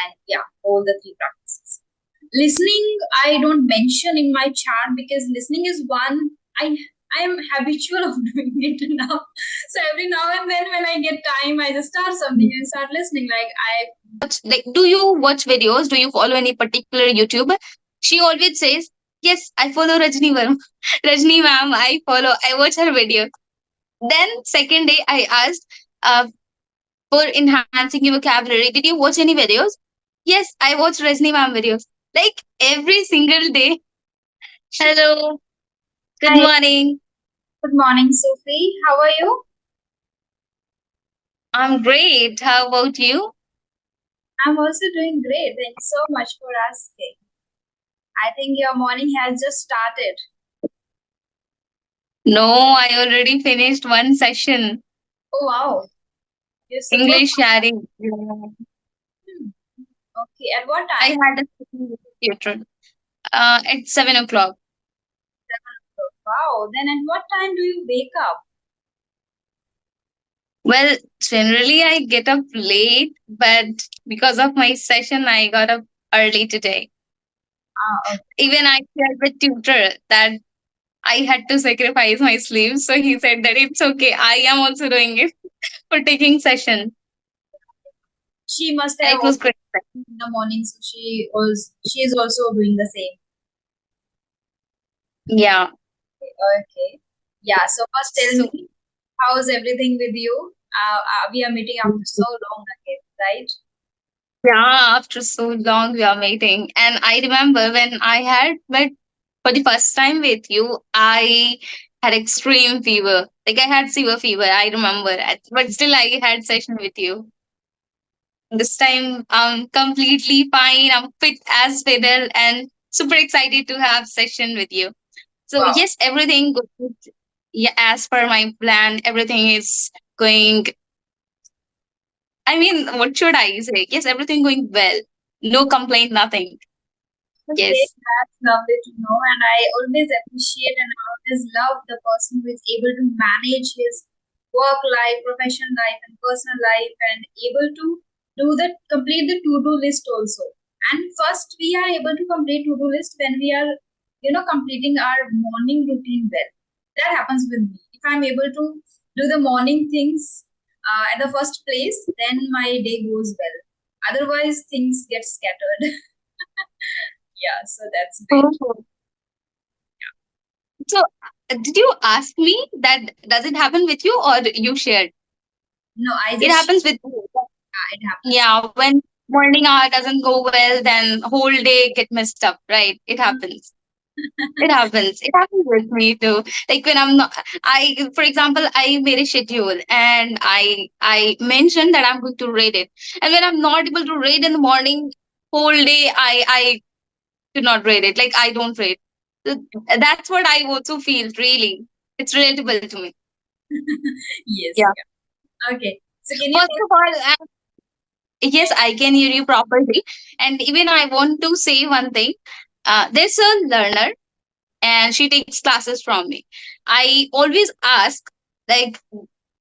and yeah, all the three practices. Listening, I don't mention in my chart because listening is one I am habitual of doing it now. So every now and then when I get time, I just start something and start listening. Like Like, do you watch videos? Do you follow any particular YouTuber? She always says, yes, I follow Rajni ma'am. Rajni ma'am, I watch her video. Then second day I asked, for enhancing your vocabulary, did you watch any videos? Yes, I watch Rajni ma'am videos. Like every single day. Hello, good Hi, morning. good morning, Sophie. How are you? I'm great. How about you? I'm also doing great. Thank you so much for asking. I think your morning has just started. No, I already finished one session. Oh wow, you're super English fast. sharing. Yeah. Hmm. Okay, at what I time? had a session with the tutor at 7 o'clock. 7 o'clock. Wow. Then at what time do you wake up? Well, generally I get up late, but because of my session, I got up early today. Ah, okay. Even I shared with tutor that I had to sacrifice my sleep, so he said that it's okay. I am also doing it for taking session. She must have It was great. in the morning, so she is also doing the same. Yeah. Okay. Yeah. So first, tell So me, how's everything with you? We are meeting after so long again, right? yeah, after so long we are meeting, and I remember when I had met for the first time with you, I had extreme fever. Like I had severe fever. I remember, but still I had session with you. This time I'm completely fine. I'm fit as fiddle and super excited to have session with you. So Wow. yes, everything goes, yeah, as per my plan. Everything is going. I mean, what should I say? Yes, everything going well. No complaint, nothing. Okay, Yes. that's lovely to know, and I always appreciate and I always love the person who is able to manage his work life, professional life, and personal life, and able to complete the to-do list also. And first, we are able to complete to-do list when we are, completing our morning routine well. That happens with me. If I'm able to do the morning things at the first place, then my day goes well. Otherwise, things get scattered. Yeah, so that's great. Oh. So, did you ask me that does it happen with you or you shared? No, I It just happens with you. it happens. Yeah, when morning hour doesn't go well, then whole day get messed up, right? It happens. It happens. It happens with me too. Like when I'm not, for example, I made a schedule and I mentioned that I'm going to read it, and when I'm not able to read in the morning, whole day I do not read it. Like I don't read. So that's what I also feel. Really, it's relatable to me. Yes. Yeah. Yeah. Okay. So can you First of all, yes, I can hear you properly, and even I want to say one thing. There's a learner and she takes classes from me. I always ask, like,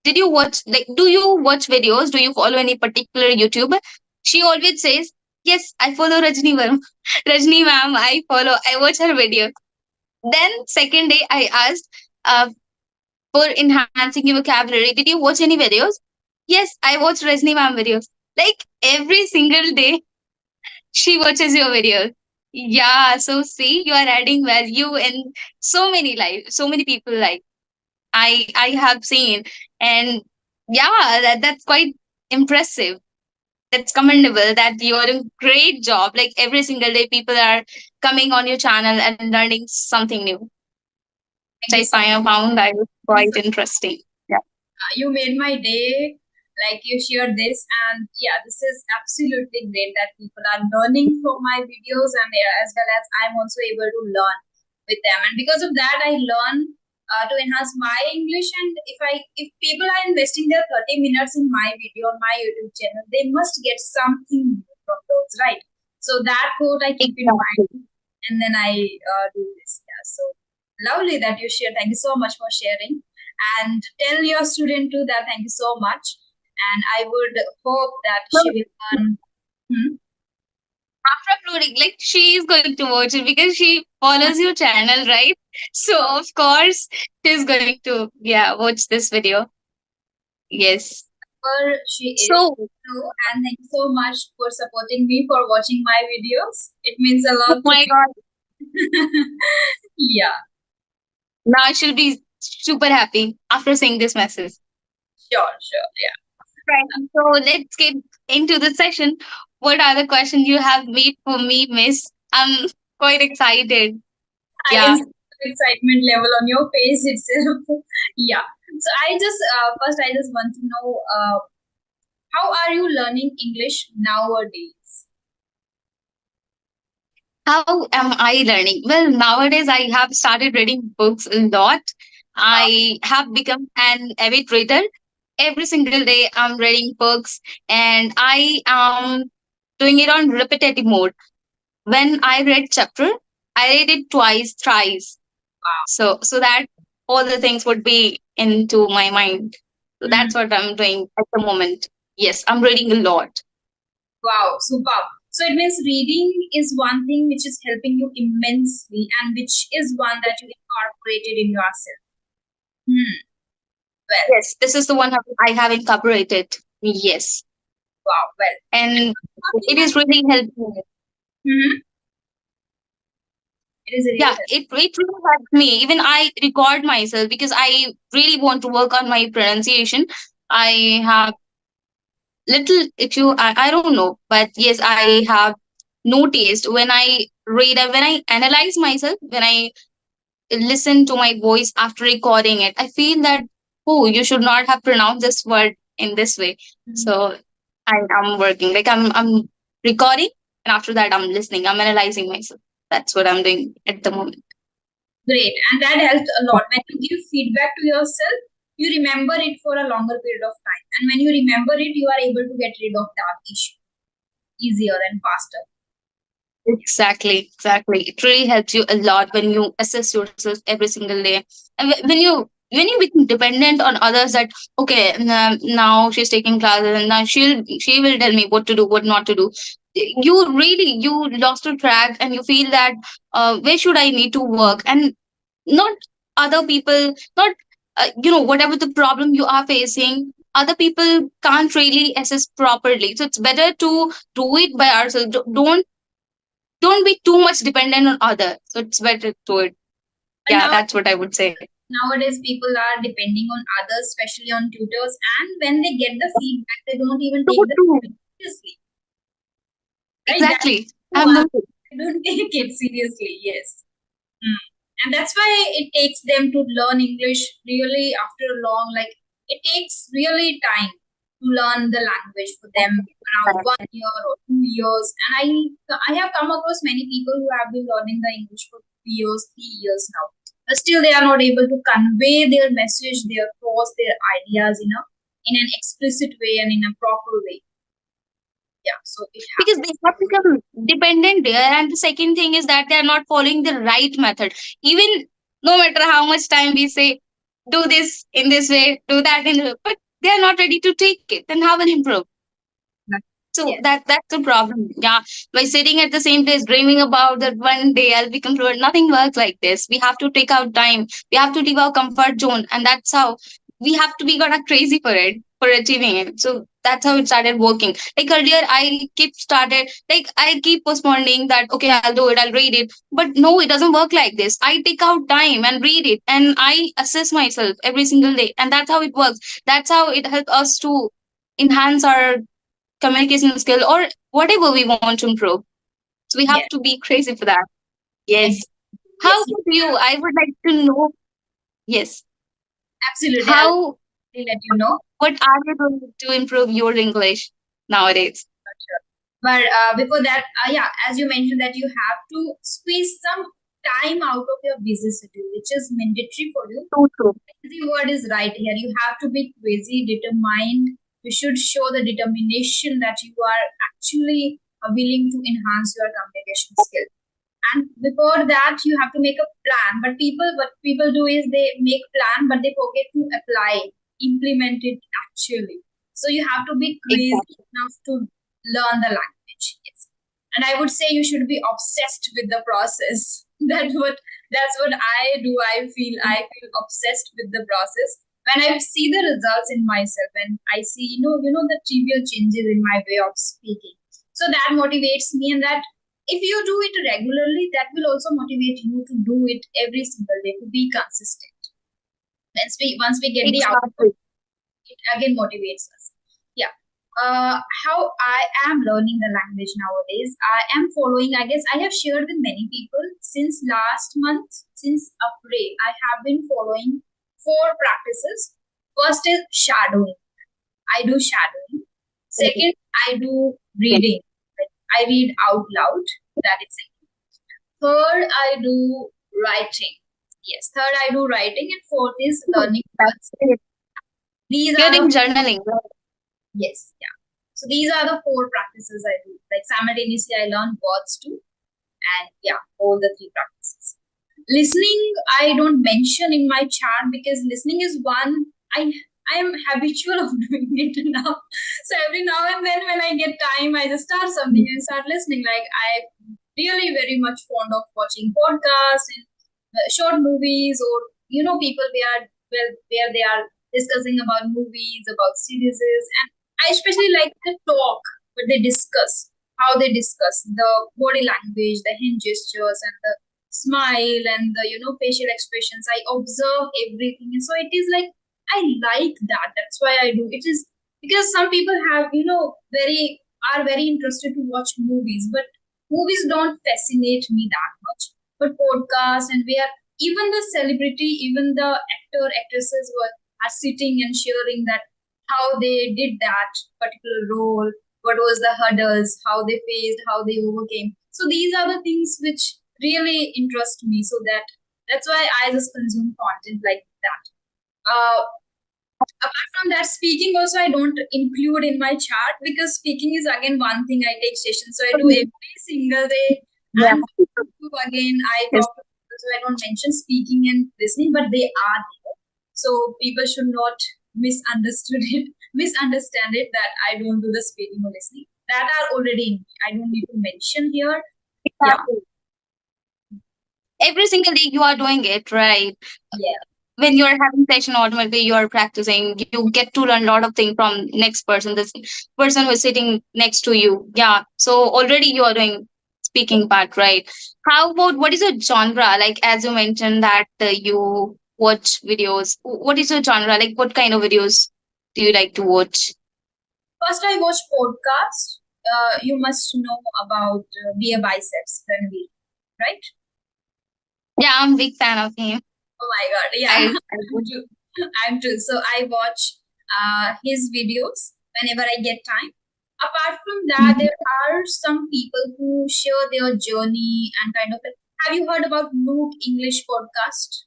do you watch videos? Do you follow any particular YouTuber? She always says, yes, I follow Rajni ma'am. Rajni ma'am, I watch her video. Then second day I asked, for enhancing your vocabulary, did you watch any videos? Yes, I watch Rajni ma'am videos. Like every single day, she watches your videos. Yeah, so see, you are adding value in so many people life. I have seen, and yeah, that's quite impressive. That's commendable. That you are doing great job. Like every single day, people are coming on your channel and learning something new, thank which you I so found that was much. quite interesting. Yeah. You made my day. Like you shared this, and yeah, this is absolutely great that people are learning from my videos, and as well as I'm also able to learn with them. And because of that, I learn to enhance my English. And if people are investing their 30 minutes in my video on my YouTube channel, they must get something new from those, right? So that quote I keep in mind, Exactly. and then I do this. Yeah, so lovely that you share. Thank you so much for sharing, and tell your student too that thank you so much. And I would hope that So, she will learn. Hmm? after uploading, like she is going to watch it because she follows your channel, right? So of course she's going to, yeah, watch this video. Yes. Where she is. So, So, and thank you so much for supporting me for watching my videos. It means a oh lot to my God, me. Yeah, now she'll be super happy after seeing this message. sure. Yeah. Right. So let's get into the session. What are the questions you have made for me, Miss? I'm quite excited. I can Yeah. see the excitement level on your face itself. Yeah. So I just want to know how are you learning English nowadays? How am I learning? Well, nowadays I have started reading books a lot. Wow. I have become an avid reader. Every single day I'm reading books and I am doing it on repetitive mode. When I read chapter, I read it twice, thrice. So that all the things would be into my mind. So Mhm. that's what I'm doing at the moment. Yes, I'm reading a lot. Wow, superb. So it means reading is one thing which is helping you immensely and which is one that you incorporated in yourself. Hmm. Well, Yes, this is the one I have incorporated. Yes. wow, well. And What it you is really helping me. hmm It is a really Yeah, help. it really helps me. Even I record myself because I really want to work on my pronunciation. I have little issue. I don't know, but yes, I have noticed when I read and when I analyze myself, when I listen to my voice after recording it, I feel that, oh, you should not have pronounced this word in this way. So I'm working. Like I'm recording and after that I'm listening. I'm analyzing myself. That's what I'm doing at the moment. Great. And that helps a lot. When you give feedback to yourself, you remember it for a longer period of time. And when you remember it, you are able to get rid of that issue easier and faster. Exactly. It really helps you a lot when you assess yourself every single day, and when you become dependent on others. That okay, now she's taking classes, and now she will tell me what to do, what not to do. You lost your track, and you feel that where should I need to work, and not other people, not whatever the problem you are facing. Other people can't really assess properly, so it's better to do it by ourselves. Don't be too much dependent on others. So it's better to it. And Yeah, that's what I would say. nowadays, people are depending on others, especially on tutors. And when they get the feedback, they don't even So take the true. seriously. Right? That's Exactly. the I'm one. noticed. They don't take it seriously. Yes. Mm. And that's why it takes them to learn English really after a long, like, it takes really time to learn the language for them around 1 year or 2 years. And I have come across many people who have been learning the English for 2 years, 3 years now. But still they are not able to convey their message, their thoughts, their ideas in an explicit way and in a proper way. Yeah. So it Because happens. they have become dependent there. And the second thing is that they are not following the right method. Even no matter how much time we say, do this in this way, do that in the way, but they are not ready to take it. Then how will improve? So Yes. that's the problem. Yeah. By sitting at the same place dreaming about that one day I'll become fluent. Nothing works like this. We have to take out time. We have to leave our comfort zone. And that's how we have to be gonna crazy for it, for achieving it. So that's how it started working. Like earlier I keep postponing that, okay, I'll do it, I'll read it. But no, it doesn't work like this. I take out time and read it and I assess myself every single day. And that's how it works. That's how it helps us to enhance our communication skill or whatever we want to improve. So we have Yes. to be crazy for that. Yes. How Yes. about you? I would like to know. Yes. Absolutely. I'll How? let you know. What are you doing to improve your English nowadays? Sure. But before that, yeah, as you mentioned that you have to squeeze some time out of your busy schedule, which is mandatory for you. True, true. The word is right here. You have to be crazy, determined. You should show the determination that you are actually willing to enhance your communication skill. And before that, you have to make a plan. But what people do is they make plan, but they forget to apply, implement it actually. So you have to be crazy Exactly. enough to learn the language. Yes. And I would say you should be obsessed with the process. That's what I do. I feel obsessed with the process. When I see the results in myself, and I see, the trivial changes in my way of speaking. So that motivates me, and that if you do it regularly, that will also motivate you to do it every single day, to be consistent. Once we get the output, Exactly. it again motivates us. Yeah. How I am learning the language nowadays. I am following, I guess I have shared with many people since last month, since April, I have been following four practices. First is shadowing. I do shadowing. Second, I do reading. Like, I read out loud. That is second. Third, I do writing. Yes, third, I do writing. And fourth is learning That's words. it. These You're are doing the journaling. Yes, yeah. So these are the four practices I do. Like simultaneously, I learn words too, and yeah, all the three practices. Listening, I don't mention in my chart because listening is one I am habitual of doing it now. So every now and then when I get time, I just start something and start listening. Like I really very much fond of watching podcasts and short movies, or people where they are discussing about movies, about series, and I especially like the talk where they discuss how they discuss the body language, the hand gestures, and the smile and the facial expressions. I observe everything, and so it is like I like that. That's why I do. It is because some people have very interested to watch movies, but movies don't fascinate me that much. But podcasts, and where even the celebrity, even the actresses are sitting and sharing that how they did that particular role, what was the hurdles, how they faced, how they overcame. So these are the things which really interest me. So that's why I just consume content like that. Apart from that, speaking also I don't include in my chart because speaking is again one thing I take sessions. So I do every single day. Yeah. And again, I Yes. talk to people, so I don't mention speaking and listening, but they are there. So people should not misunderstand it that I don't do the speaking or listening. That are already in me. I don't need to mention here. Yeah. Exactly. Every single day you are doing it, right? Yeah. When you're having session, automatically you are practicing. You get to learn a lot of things from next person, this person who is sitting next to you. Yeah. So already you are doing speaking part, right? How about what is your genre? Like as you mentioned that you watch videos. What is your genre? Like what kind of videos do you like to watch? First, I watch podcast. You must know about Beer Biceps Ranveer, right? Yeah, I'm a big fan of him. Oh my god, yeah. I I'm too. I'm too. So I watch his videos whenever I get time. Apart from that, there are some people who share their journey and kind of. Have you heard about Luke English podcast?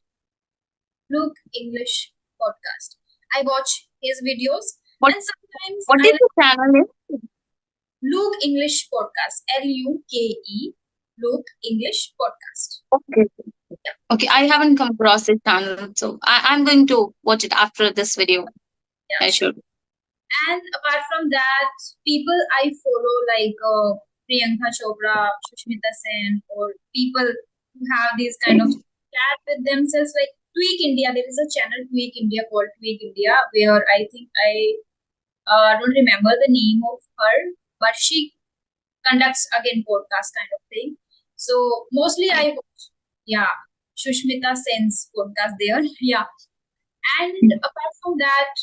Luke English podcast. I watch his videos, what and sometimes what I is like the channel name? Luke English podcast. Luke Luke English podcast. Okay. Yeah. Okay, I haven't come across this channel, so I'm going to watch it after this video. Yeah, I sure. should. And apart from that, people I follow like Priyanka Chopra, Sushmita Sen, or people who have these kind of chat with themselves, like Tweak India. There is a channel Tweak India called Tweak India, where I think I don't remember the name of her, but she conducts again podcast kind of thing. So mostly I watch, yeah, Shushmita Sen's podcast there. Yeah. And apart from that,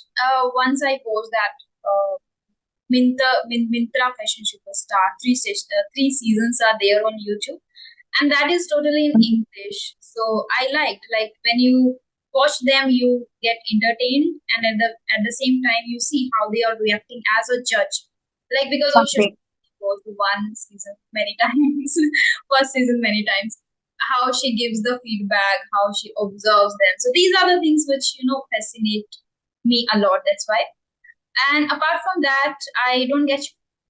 once I watched that Mintra Fashion Superstar, three seasons are there on YouTube, and that is totally in English. So I liked, like, when you watch them, you get entertained, and at the same time, you see how they are reacting as a judge. Like, because of Shushmita, Okay. watched one season many times, first season many times. How she gives the feedback, how she observes them. So these are the things which fascinate me a lot. That's why. And apart from that, I don't get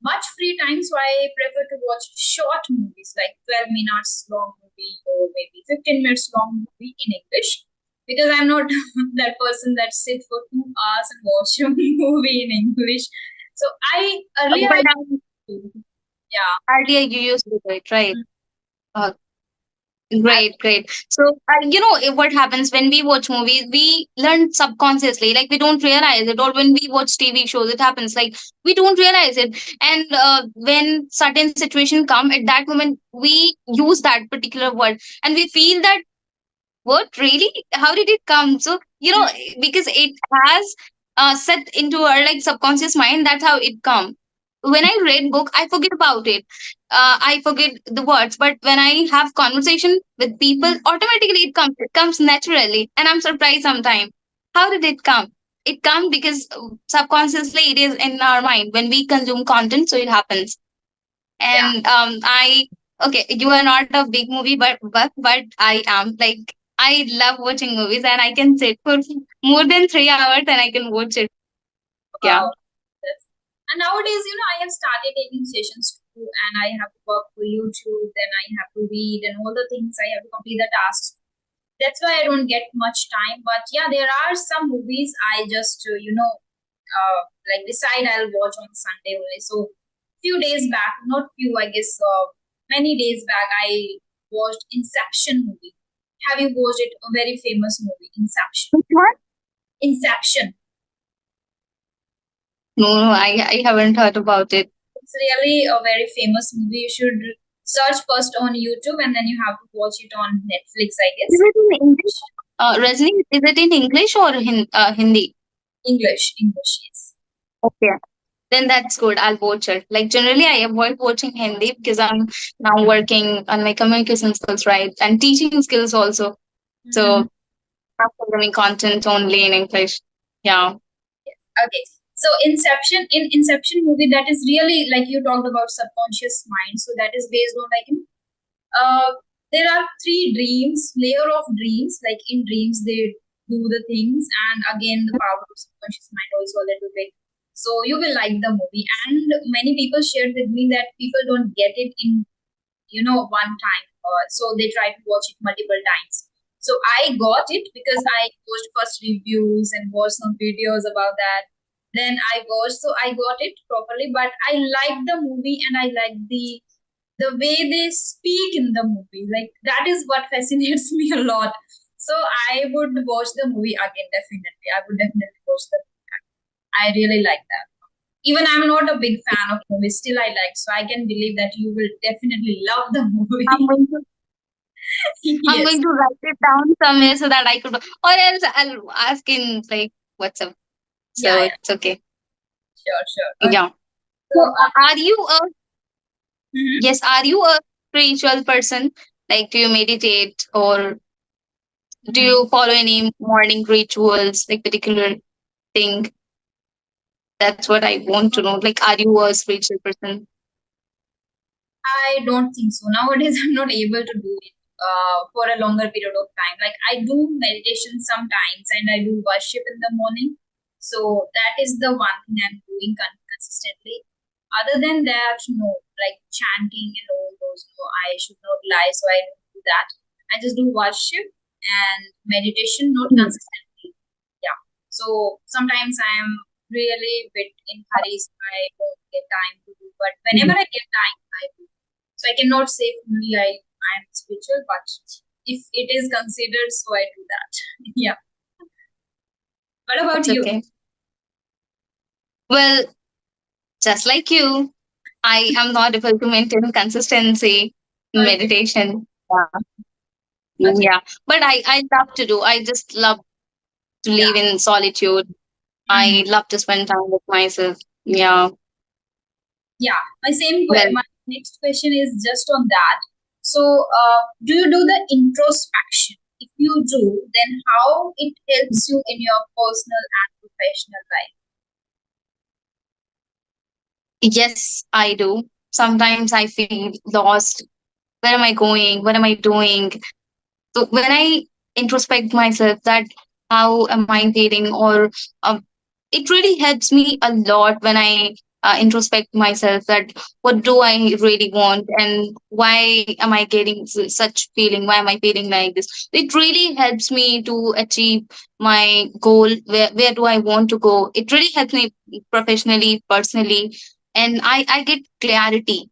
much free time, so I prefer to watch short movies, like 12 minutes long movie or maybe 15 minutes long movie in English. Because I'm not that person that sit for 2 hours and watch a movie in English. So I earlier But I I'm, Yeah. Earlier you used to do it, right? Mm. Uh, I, Great, great. So, what happens when we watch movies, we learn subconsciously, like we don't realize it, or when we watch TV shows, it happens like we don't realize it. And when certain situation come at that moment, we use that particular word and we feel that what really? How did it come? So, mm, because it has set into our like subconscious mind, that's how it come. When I read book, I forget about it. I forget the words, but when I have conversation with people, mm. automatically it comes naturally, and I'm surprised sometimes. How did it come? It comes because subconsciously it is in our mind when we consume content, so it happens. Yeah. And I okay, you are not a big movie, but I am like I love watching movies, and I can sit for more than 3 hours, and I can watch it. Yeah. Wow. And nowadays, I have started taking sessions too, and I have to work for YouTube, then I have to read and all the things. I have to complete the tasks. That's why I don't get much time. But yeah, there are some movies I just, like decide I'll watch on Sunday only. So few days back, not few, I guess, many days back, I watched Inception movie. Have you watched it? A very famous movie, Inception. Which one? Inception. No, I haven't heard about it. It's really a very famous movie. You should search first on YouTube and then you have to watch it on Netflix, I Is guess. it in English? Rajni, is it in English or Hindi? English, yes. Okay. Then that's good. I'll watch it. Like generally, I avoid watching Hindi because I'm now working on my communication skills, right, and teaching skills also. Mhm. So I'm consuming content only in English. Yeah. Okay. So in Inception movie, that is really like you talked about subconscious mind. So that is based on like uh there are three dreams, layer of dreams. Like in dreams they do the things, and again the power of subconscious mind also a little bit. So you will like the movie. And many people shared with me that people don't get it in one time, so they try to watch it multiple times. So I got it because I watched first reviews and watched some videos about that. Then I watched, so I got it properly. But I like the movie, and I like the way they speak in the movie. Like that is what fascinates me a lot. So I would watch the movie again. Definitely, I would definitely watch the movie. I really like that. Even I'm not a big fan of movies, still I like. So I can believe that you will definitely love the I'm movie. going to I'm Yes. going to write it down somewhere so that I could, or else I'll ask in like WhatsApp. Yeah, So yeah. it's okay. Sure, sure. Okay. Yeah. So, So are you a mhm. yes? Are you a spiritual person? Like, do you meditate or do Mhm. you follow any morning rituals, like particular thing? That's what I want to know. Like, are you a spiritual person? I don't think so. Nowadays, I'm not able to do it for a longer period of time. Like I do meditation sometimes, and I do worship in the morning. So that is the one thing I'm doing consistently. Other than that, no, like chanting and all those. No, I should not lie, so I don't do that. I just do worship and meditation, not Hmm. consistently. Yeah. So sometimes I am really bit in hurry, so I don't get time to do. But whenever I get time, I do. So I cannot say fully I am spiritual, but if it is considered, so I do that. Yeah. What about It's you? okay. Well, just like you, I am not able to maintain consistency in Okay. meditation. Okay. Yeah, but I love to do. I just love to Yeah. live in solitude. Mhm. I love to spend time with myself. Yeah. Yeah. Well, My next question is just on that. So, do you do the introspection? If you do, then how it helps you in your personal and professional life? yes, I do. Sometimes I feel lost. Where am I going? What am I doing? So when I introspect myself, that how am I feeling, or it really helps me a lot when I introspect myself. That what do I really want, and why am I getting such feeling? Why am I feeling like this? It really helps me to achieve my goal. Where do I want to go? It really helps me professionally, personally, and I get clarity.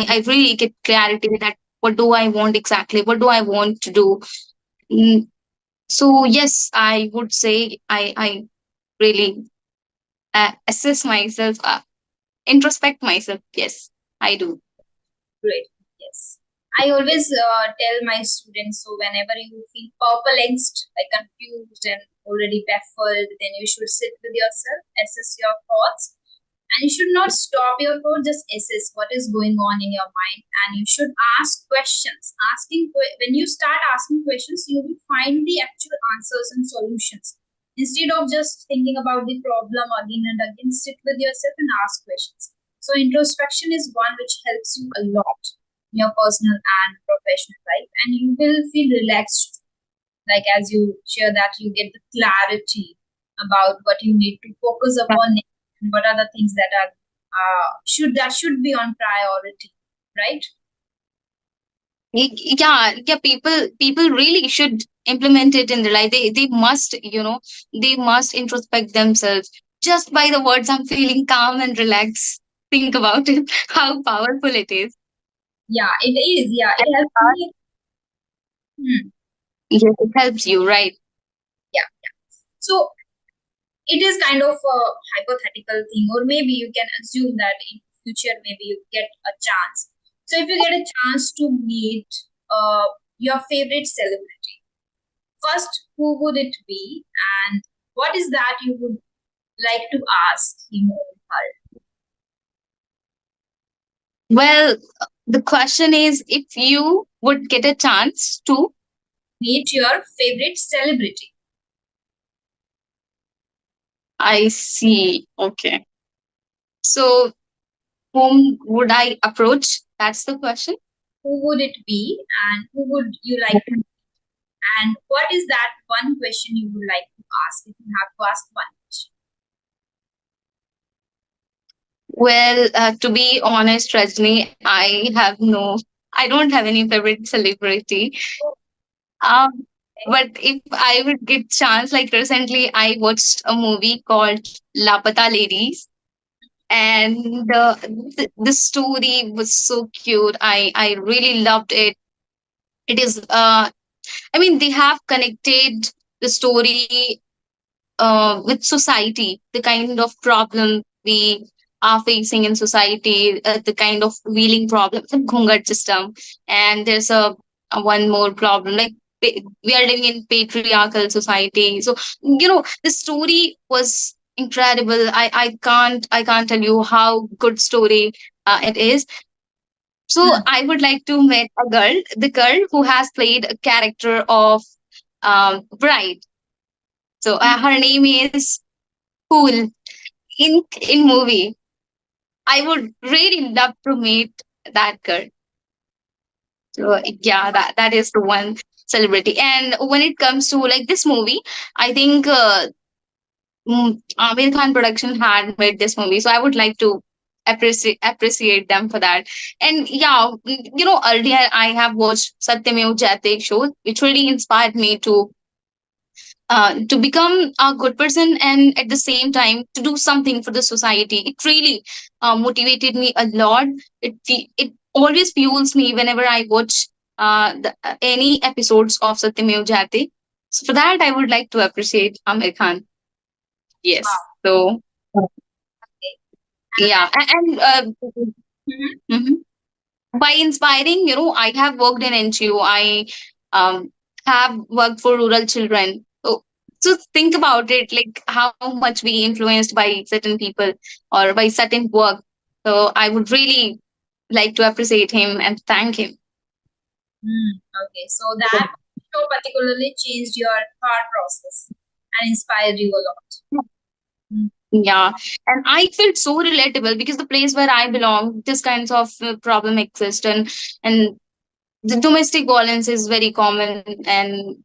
I really get clarity that what do I want exactly, what do I want to do. Mm, so yes, I would say I really assess myself, introspect myself. Yes, I do. Great. Yes. I always tell my students, so whenever you feel perplexed, like confused and already baffled, then you should sit with yourself, assess your thoughts, and you should not stop your thought, just assess what is going on in your mind, and you should ask questions. When you start asking questions, you will find the actual answers and solutions. Instead of just thinking about the problem again and again, sit with yourself and ask questions. So introspection is one which helps you a lot in your personal and professional life, and you will feel relaxed. Like as you share that, you get the clarity about what you need to focus upon next and what are the things that are should be on priority, right? Yeah. People really should implement it in their life. They must, they must introspect themselves. Just by the words, I'm feeling calm and relaxed. Think about it, how powerful it is. Yeah, it is. Yeah, it helps me. Hmm. Yes, it helps you, right? Yeah. So it is kind of a hypothetical thing, or maybe you can assume that in future maybe you get a chance. So if you get a chance to meet your favorite celebrity, first, who would it be, and what is that you would like to ask him or her? Well, the question is, if you would get a chance to, Meet your favorite celebrity. I see. Okay. So, whom would I approach? That's the question. Who would it be, and who would you like to meet? And what is that one question you would like to ask if you have to ask one question? Well, to be honest, Rajni, I don't have any favorite celebrity. Um, but if I would get chance, like recently, I watched a movie called Lapata Ladies, and the story was so cute. I really loved it. It is, I mean, they have connected the story with society, the kind of problem we are facing in society, the kind of wheeling problem, the ghungat system, and there's a one more problem like we are living in patriarchal society. So the story was incredible. I can't tell you how good story it is. So Hmm. I would like to meet a girl, the girl who has played a character of Bride. So her name is Cool in movie. I would really love to meet that girl. So yeah, that is the one celebrity. And when it comes to like this movie, I think Amir Khan production had made this movie, so I would like to appreciate them for that. And yeah, earlier I have watched Satyamev Jayate show, which really inspired me to become a good person and at the same time to do something for the society. It really motivated me a lot. It always fuels me whenever I watch any episodes of Satyamev Jayate. So for that, I would like to appreciate Amir Khan. Yes. Wow. So Okay. yeah, and Mhm. mhm. By inspiring, I have worked in NGO. I um, have worked for rural children. So think about it, like how much we influenced by certain people or by certain work. So I would really like to appreciate him and thank him. Okay, so that show particularly changed your thought process and inspired you a lot. Mm. Yeah, and I felt so relatable because the place where I belong, this kinds of problem exist, and the domestic violence is very common, and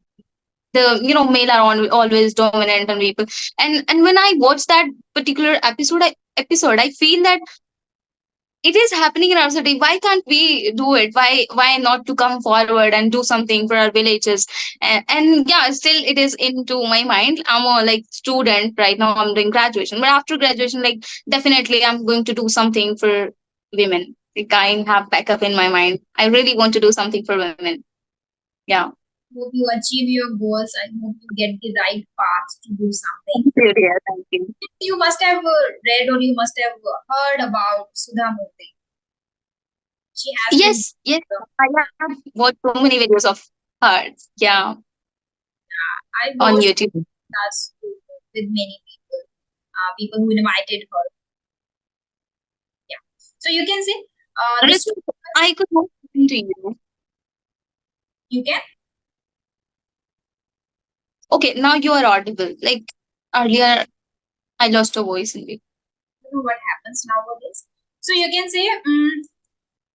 the male are always dominant on people. And when I watch that particular episode, I feel that it is happening in our city. Why can't we do it? Why not to come forward and do something for our villages? And yeah, still it is into my mind. I'm a like student right now, I'm doing graduation, but after graduation, like definitely I'm going to do something for women. Like I have backup in my mind. I really want to do something for women. Yeah. Hope you achieve your goals. I hope you get the right path to do something. Yeah, thank you. You must have read or you must have heard about Sudha Murthy. She has been. Yes, yes. I have watched so many videos of hers. Yeah, I on watched YouTube. us with many people, people who invited her. Yeah. So you can say the Ritu, story I could not listen to you. you can Okay, now you are audible. Like earlier, I lost your voice in it. know what happens nowadays. So you can say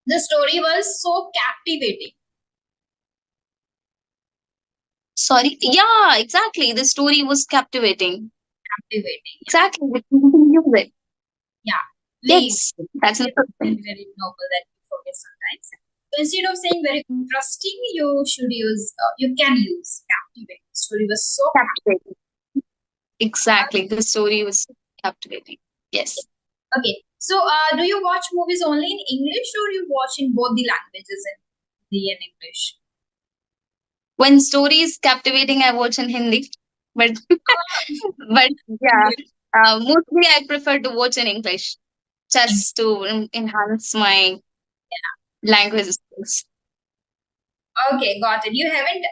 the story was so captivating. Sorry. Yeah, exactly. The story was captivating. Captivating. Exactly. We can use it. Yeah. Yes, that's It's interesting. very noble that we forget sometimes. So instead of saying very interesting, you should use, you can use captivating. The story was so Captivating. captivating. Exactly. The story was captivating. Yes. Okay. So do you watch movies only in English or you watch in both the languages, in Hindi and English? When story is captivating, I watch in Hindi. But but yeah, mostly I prefer to watch in English just to enhance my language skills. Okay, got it. You haven't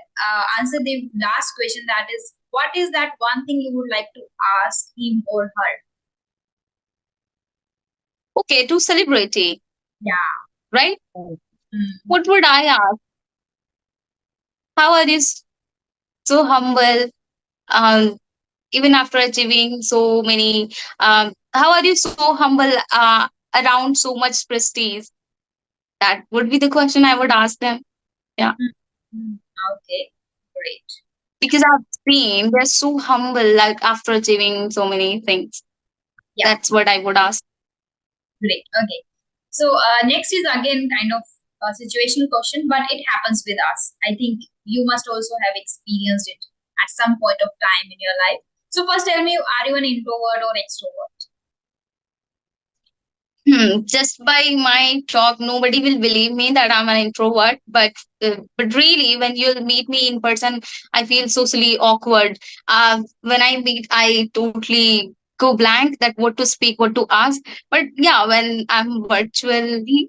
answered the last question, that is, what is that one thing you would like to ask him or her? Okay, to celebrity, Yeah. right? Mm. What would I ask? How are you so humble? Even after achieving so many, how are you so humble around so much prestige? That would be the question I would ask them. Yeah, Mm. Okay, great. because I've seen they're so humble, like after achieving so many things. Yeah, That's what I would ask. great. Okay. So next is again kind of a situational question, but it happens with us. I think you must also have experienced it at some point of time in your life. So first tell me, are you an introvert or extrovert? Just by my talk, nobody will believe me that I'm an introvert. But really, when you'll meet me in person, I feel socially awkward. When I meet, I totally go blank that what to speak, what to ask. But yeah, when I'm virtually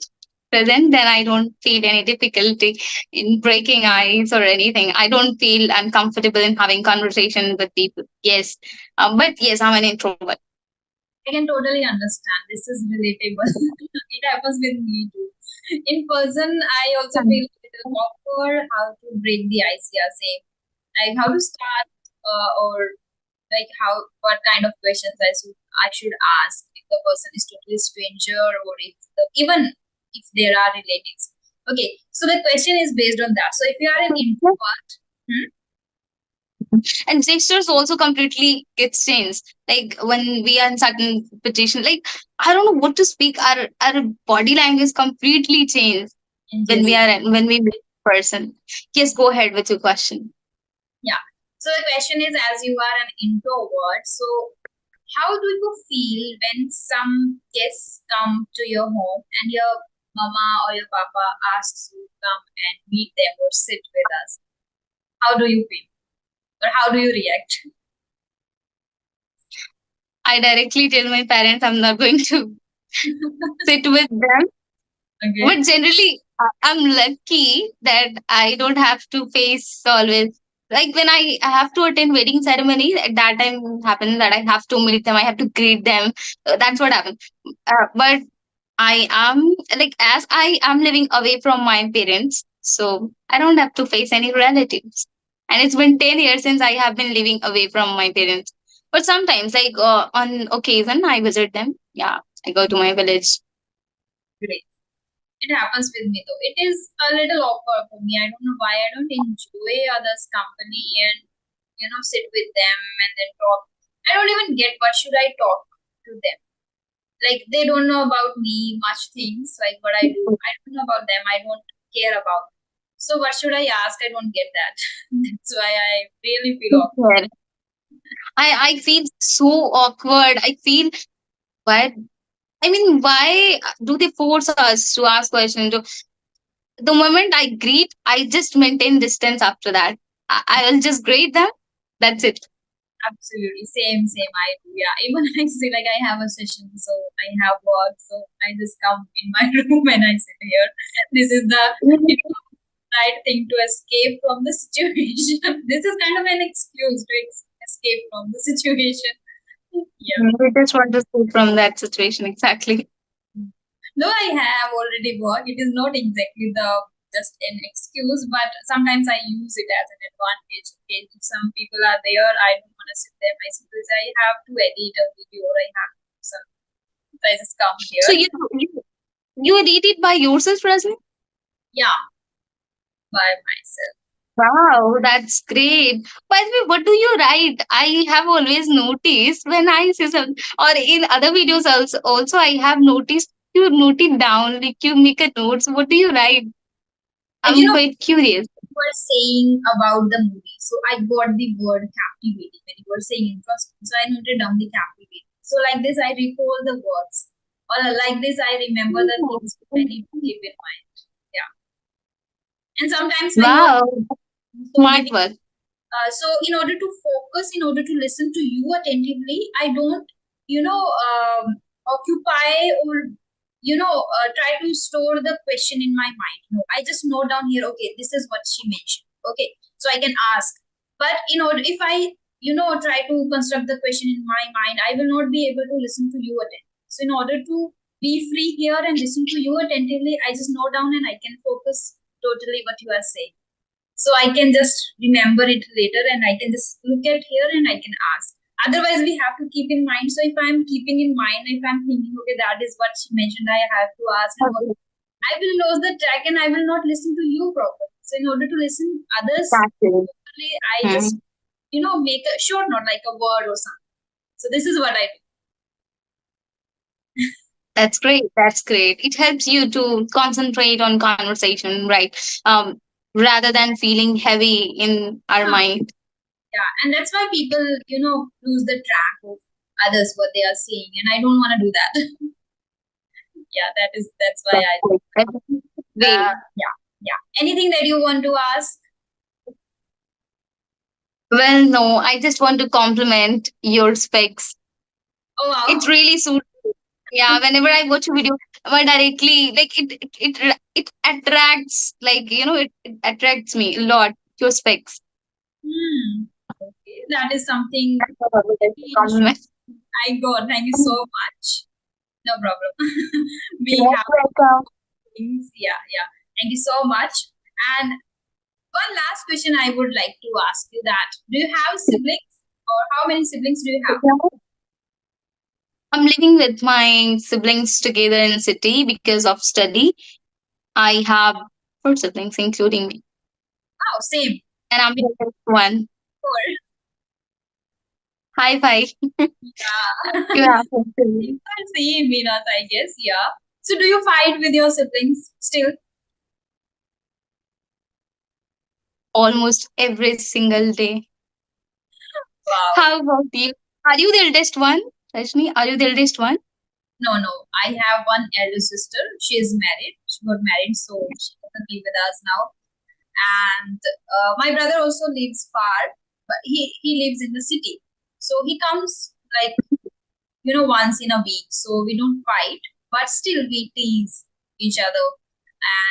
present, then I don't feel any difficulty in breaking ice or anything. I don't feel uncomfortable in having conversation with people. Yes, but yes, I'm an introvert. I can totally understand. This is relatable. It happens with me too. In person, I also feel a little awkward how to break the ice. Yeah, same. Like how to start, or like how what kind of questions I should ask if the person is totally stranger or if even if there are relatives. Okay, so the question is based on that. So if you are an introvert, hmm, And gestures also completely gets changed. Like when we are in certain position, like I don't know what to speak. Our body language completely changes and when yes, when we meet a person. Yes, go ahead with your question. yeah. So the question is, as you are an introvert, so how do you feel when some guests come to your home and your mama or your papa asks you to come and meet them or sit with us? How do you feel? Or how do you react? I directly tell my parents I'm not going to sit with them. Okay. But generally, I'm lucky that I don't have to face always. Like when I have to attend wedding ceremonies, at that time happens that I have to meet them, I have to greet them. That's what happens. But I am like as I am living away from my parents, so I don't have to face any relatives. And it's been 10 years since I have been living away from my parents. But sometimes, like on occasion, I visit them. Yeah, I go to my village. Great. It happens with me though. It is a little awkward for me. I don't know why I don't enjoy others' company and sit with them and then talk. I don't even get what should I talk to them. Like they don't know about me much things, like what I do. I don't know about them. I don't care about. So what should I ask? I don't get that. That's why I really feel awkward. I feel so awkward. I feel why I mean, why do they force us to ask questions? The moment I greet, I just maintain distance after that. I'll just greet them. That's it. Absolutely. Same. I do. Yeah. Even I say like I have a session, so I have work, so I just come in my room and I sit here. This is the you know, right thing to escape from the situation. This is kind of an excuse to escape from the situation. Yeah. We just want to escape from that situation. Exactly. Though I have already worked, it is not exactly the just an excuse, but sometimes I use it as an advantage. Okay, if some people are there, I don't want to sit there myself because I have to edit a video or I have to do something. So I just come So here. you edit it by yourself, Rajni? Yeah, by myself. Wow, that's great. By the way, what do you write? I have always noticed when I see some, or in other videos also I have noticed you note it down, like you make a notes. What do you write? And you I'm know, quite curious. you were saying about the movie, so I got the word captivating when you were saying interesting. So I noted down the captivating. So like this, I recall the words, or like this, I remember the things I need to keep in mind. Yeah, and sometimes when you are Wow, so smart many work. so in order to focus, in order to listen to you attentively, I don't occupy or try to store the question in my mind. No, I just note down here, okay, this is what she mentioned, okay, so I can ask. But in order, if I try to construct the question in my mind, I will not be able to listen to you attentively. So in order to be free here and listen to you attentively, I just note down and I can focus totally what you are saying, so I can just remember it later and I can just look at here and I can ask. Otherwise, we have to keep in mind. So if I'm keeping in mind, if I'm thinking, okay, that is what she mentioned, I have to ask, and what, Okay. I will lose the track and I will not listen to you properly. So in order to listen others Exactly. properly, I Hmm. just make a short note like a word or something. So this is what I do. That's great. That's great. It helps you to concentrate on conversation, right? Rather than feeling heavy in our Yeah, mind. yeah, and that's why people lose the track of others what they are saying, and I don't want to do that. Yeah, that's why That's I great. That's great. yeah, yeah. Anything that you want to ask? Well, no, I just want to compliment your specs. Oh It wow. really suits. Yeah, whenever I watch a video, directly, like it attracts, like it attracts me a lot. Your specs. Hmm. Okay, that is something That's what I would like to compliment. I got. Thank you so much. No problem. We You're have welcome. things. Yeah, yeah. Thank you so much. And one last question I would like to ask you that do you have siblings or how many siblings do you have? I'm living with my siblings together in city because of study. I have four siblings, including me, Oh, same. and I'm We the first one. four. High five. Yeah. You have four You siblings. can see Meenat, I guess. Yeah. So do you fight with your siblings still? Almost every single day. Wow. How about you? Are you the eldest one, Rajni? Are you the eldest one? No, no. I have one elder sister. She is married. She got married, so she doesn't live with us now. And my brother also lives far, but he lives in the city. So he comes like once in a week. So we don't fight, but still we tease each other.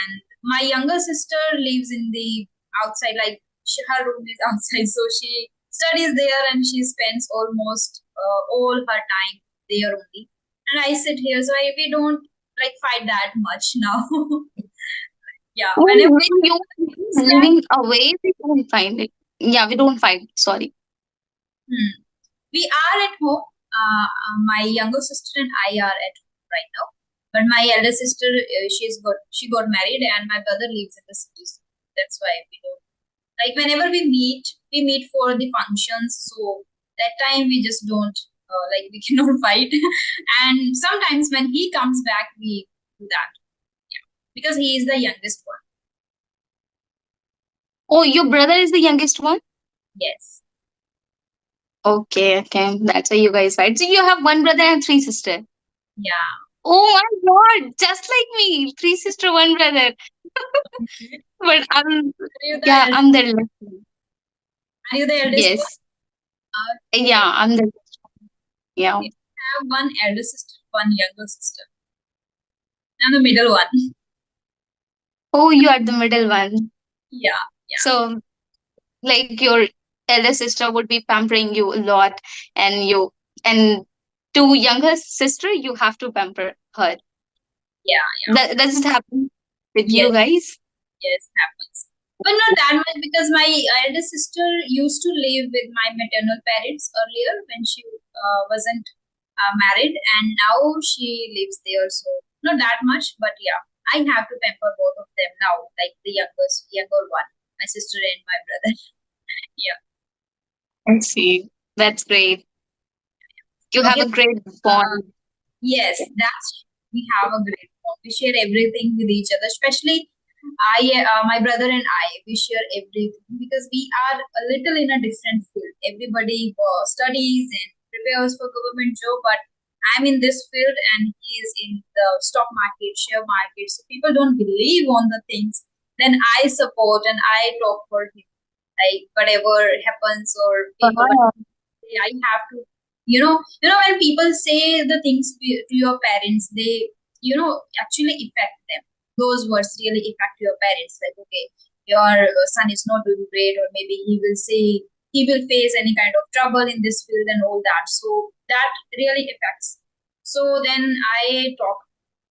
And my younger sister lives in the outside, like her room is outside, so she studies there and she spends almost all her time there only. And I sit here, so we don't like fight that much now. Yeah, Oh, whenever when you things that living away, we don't find it. Yeah, we don't fight. Sorry. hmm, we are at home. My younger sister and I are at home right now. But my elder sister, she got married, and my brother lives in the city. So that's why we don't like whenever we meet for the functions. So that time we just don't like we cannot fight. And sometimes when he comes back, we do that. Yeah, because he is the youngest one. Oh, your brother is the youngest one? Yes. Okay, okay. That's why you guys fight. So you have one brother and three sisters. Yeah. Oh my God, just like me, three sister, one brother. But Are you the yeah, eldest? I'm the eldest one. Are you the eldest one? Yes. Okay. Yeah, I'm the eldest one. Yeah. I have one elder sister, one younger sister. I'm the middle one. Oh, you are the middle one. Yeah, yeah. So, like your elder sister would be pampering you a lot, and and to younger sister, you have to pamper her. Yeah, yeah. That does it happen with Yes, you guys? yes, happens. But not that much because my elder sister used to live with my maternal parents earlier when she wasn't married, and now she lives there. So not that much, but yeah, I have to pamper both of them now, like the younger one, my sister and my brother. Yeah. I see. That's great. You have Okay. a great Uh, bond. yes, that's we have a great bond. We share everything with each other, especially my brother and I, we share everything because we are a little in a different field. Everybody studies and prepares for government job, but I'm in this field and he is in the stock market, share market. So people don't believe on the things. Then I support and I talk for him. Like whatever happens or people Wow. I have to, when people say the things to your parents, they, actually affect them. Those words really affect your parents. Like, okay, your son is not doing great, or maybe he will say he will face any kind of trouble in this field and all that. So that really affects. So then I talk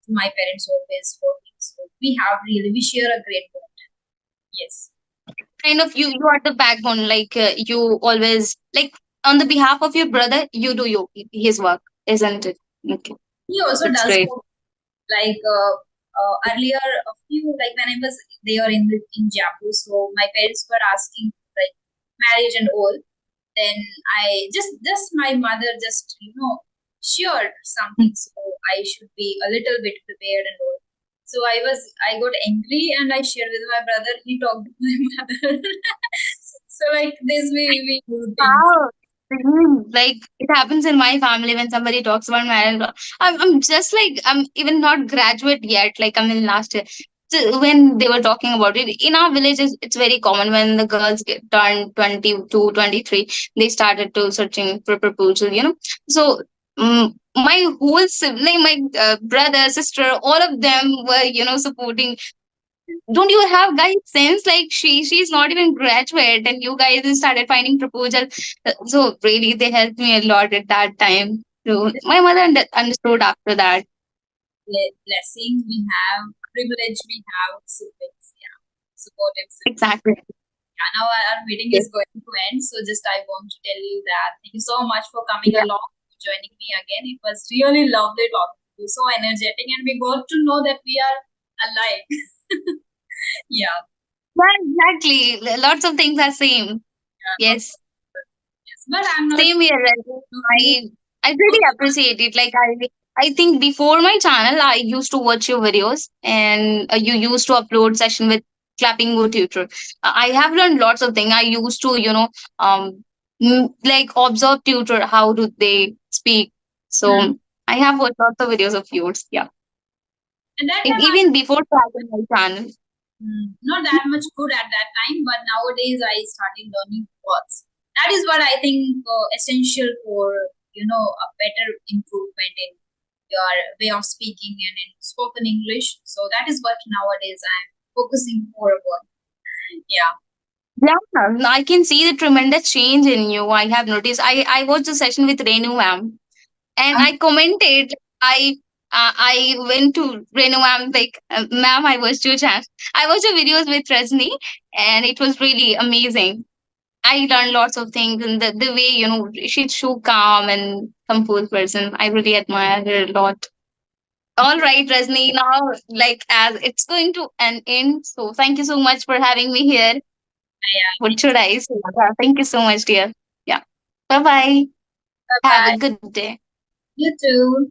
to my parents always for things. So we share a great bond. Yes. Kind of you are the backbone. Like you always like on the behalf of your brother, you do his work, isn't it? Okay, He also that's does great. like earlier a few like when I was there in Jaipur, so my parents were asking like marriage and all. Then I just my mother just shared something, so I should be a little bit prepared and all. So I got angry and I shared with my brother. He talked to my mother. So like this we do things. Wow. Like it happens in my family when somebody talks about marriage. I'm just like I'm even not graduate yet. Like I'm in last year. So when they were talking about it in our village, it's very common when the girls get turned 22, 23, they started to searching for proposal. So my whole sibling, my brother, sister, all of them were supporting. Don't you have guys sense like she's not even graduate and you guys started finding proposal. So really they helped me a lot at that time. So my mother understood after that. Blessing we have, privilege we have, siblings, yeah, supportive siblings. Exactly. Yeah, now our meeting Yes. is going to end, so just I want to tell you that thank you so much for coming Yeah. along, joining me again. It was really lovely talking to you, so energetic, and we got to know that we are alike. Yeah, Yeah, exactly. Lots of things are same. yeah, lots Yes. of yes, but I'm not Same here. Rajat. who I really appreciate it. Like I think before my channel, I used to watch your videos, and you used to upload session with Clapping Go Tutor. I have learned lots of things. I used to, like observe tutor. How do they speak? Hmm. So I have watched lots of videos of yours. Yeah, At that time I even before starting my channel. not that much good at that time, but nowadays I started learning words. That is what I think essential for a better improvement in your way of speaking and in spoken English. So that is what nowadays I'm focusing more upon. Yeah. Yeah, I can see the tremendous change in you. I have noticed. I watched the session with Renu ma'am and Uh, I commented. I went to Renu ma'am like, ma'am, I watched your channel. I watched your videos with Rajni, and it was really amazing. I learned lots of things, and the way she's so calm and composed person. I really admire her a lot. All right, Rajni. Now, like as it's going to an end, so thank you so much for having me here. yeah. What should I say? Yeah, thank you so much, dear. Yeah. Bye bye. Bye Have a bye. good day. You too.